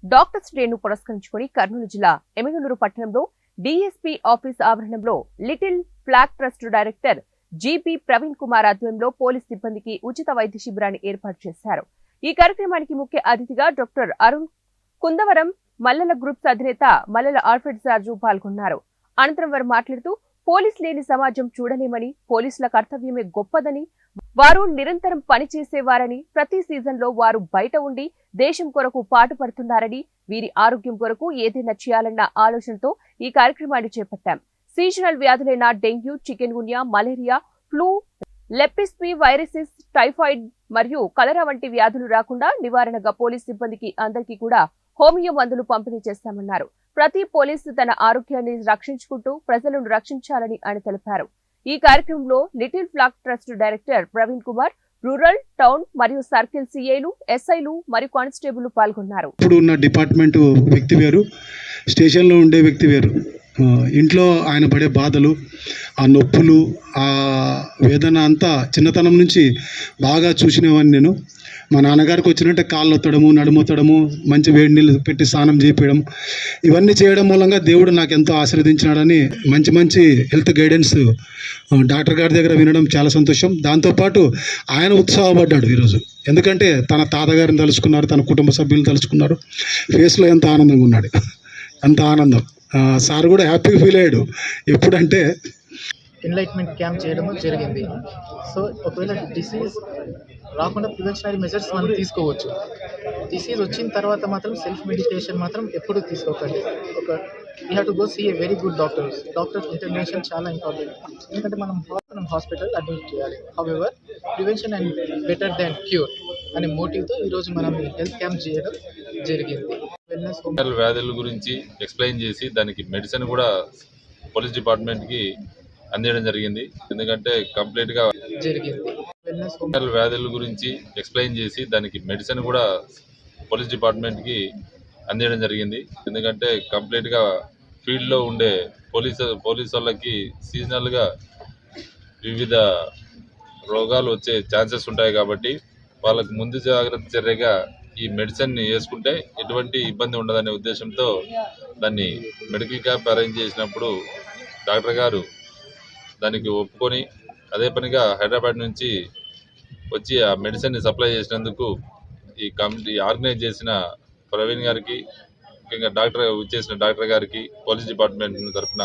Doctors డేను పురస్కరించుకుని కర్నూలు జిల్లా ఎమ్మిగనూరు పట్టణంలో డీఎస్పీ ఆఫీస్ ఆవరణంలో little flag trust director GP Praveen Kumar ఆధ్వర్యంలో పోలీస్ సిబ్బందికి ఉచిత వైద్య శిబిరాన్ని ఏర్పాటు చేశారు. ఈ కార్యక్రమానికి ముఖ్య అతిథిగా డాక్టర్ అరుణ్ కుందవరం మల్లెల గ్రూప్స్ అధినేత మల్లెల ఆల్ఫ్రెడ్ రాజు పాల్గొన్నారు. అనంతరం వారు మాట్లాడుతూ పోలీస్ లేని సమాజం చూడలేమని, పోలీసుల కర్తవ్యమే గొప్పదని, వారు నిరంతరం పనిచేసేవారని, ప్రతి సీజన్లో వారు బయట ఉండి దేశం కొరకు పాటుపడుతున్నారని, వీరి ఆరోగ్యం కొరకు ఏదైనా చేయాలన్న ఆలోచనతో ఈ కార్యక్రమాన్ని చేపట్టాం. సీజనల్ వ్యాధులైన dengue, chikungunya, malaria, flu, leptospirosis, typhoid మరియు కలరా వంటి వ్యాధులు రాకుండా నివారణగా పోలీస్ సిబ్బందికి అందరికీ కూడా హోమియో మందులు పంపిణీ చేస్తామన్నారు. ప్రతి పోలీసు తన ఆరోగ్యాన్ని రక్షించుకుంటూ ప్రజలను రక్షించాలని ఆయన తెలిపారు. ఈ కార్యక్రమంలో little flag trust director Praveen Kumar, rural, town మరియు సర్కిల్ సిఐలు, ఎస్ఐలు మరియు కానిస్టేబుల్ పాల్గొన్నారు. ఇప్పుడు ఉన్న డిపార్ట్మెంట్ వ్యక్తి వేరు, స్టేషన్లో ఉండే వ్యక్తి వేరు. ఇంట్లో ఆయన పడే బాధలు, ఆ నొప్పులు, ఆ వేదన అంతా చిన్నతనం నుంచి బాగా చూసినవాడిని నేను. మా నాన్నగారికి వచ్చినట్టే కాళ్ళు ఒత్తడము, నడుమొత్తడము, మంచి వేడి నీళ్ళు పెట్టి స్నానం చేయించడం, ఇవన్నీ చేయడం మూలంగా దేవుడు నాకు ఎంతో ఆశీర్వదించినాడని మంచి మంచి హెల్త్ గైడెన్స్ డాక్టర్ గారి దగ్గర వినడం చాలా సంతోషం. దాంతోపాటు ఆయన ఉత్సాహపడ్డాడు ఈరోజు. ఎందుకంటే తన తాతగారిని తలుచుకున్నారు, తన కుటుంబ సభ్యులను తలుచుకున్నారు. ఫేస్లో ఎంత ఆనందంగా ఉన్నాడు, అంత ఆనందం. సార్ కూడా హ్యాపీగా ఫీల్ అయ్యాడు. ఎప్పుడంటే ఎన్లైట్మెంట్ క్యాంప్ చేయడం జరిగింది. సో ఒకవేళ డిసీజ్ రాకుండా ప్రివెన్షనరీ మెజర్స్ మనం తీసుకోవచ్చు. డిసీజ్ వచ్చిన తర్వాత మాత్రం సెల్ఫ్ మెడికేషన్ మాత్రం ఎప్పుడూ తీసుకోకండి. We have to go see a very good doctor intervention చాలా ఇంపార్టెంట్. ఎందుకంటే మనం హాస్పిటల్ అడ్మిట్ చేయాలి. However prevention and better than cure అనే మోటివ్తో ఈరోజు మనం హెల్త్ క్యాంప్ చేయడం జరిగింది. వ్యాధుల గురించి ఎక్స్ప్లెయిన్ చేసి దానికి మెడిసిన్ కూడా పోలీస్ డిపార్ట్మెంట్కి అందించడం జరిగింది. ఎందుకంటే కంప్లీట్గా వ్యాధుల గురించి ఎక్స్ప్లెయిన్ చేసి దానికి మెడిసిన్ కూడా పోలీస్ డిపార్ట్మెంట్కి అందించడం జరిగింది. ఎందుకంటే కంప్లీట్గా ఫీల్డ్లో ఉండే పోలీస్ వాళ్ళకి సీజనల్గా వివిధ రోగాలు వచ్చే ఛాన్సెస్ ఉంటాయి. కాబట్టి వాళ్ళకు ముందు జాగ్రత్త చర్యగా ఈ మెడిసిన్ని వేసుకుంటే ఎటువంటి ఇబ్బంది ఉండదనే ఉద్దేశంతో దాన్ని మెడికల్ క్యాంప్ అరేంజ్ చేసినప్పుడు డాక్టర్ గారు దానికి ఒప్పుకొని అదే పనిగా హైదరాబాద్ నుంచి వచ్చి ఆ మెడిసిన్ని సప్లై చేసినందుకు ఈ కమిటీ ఆర్గనైజ్ చేసిన ప్రవీణ్ గారికి, ముఖ్యంగా డాక్టర్ గారికి, పోలీస్ డిపార్ట్మెంట్ తరఫున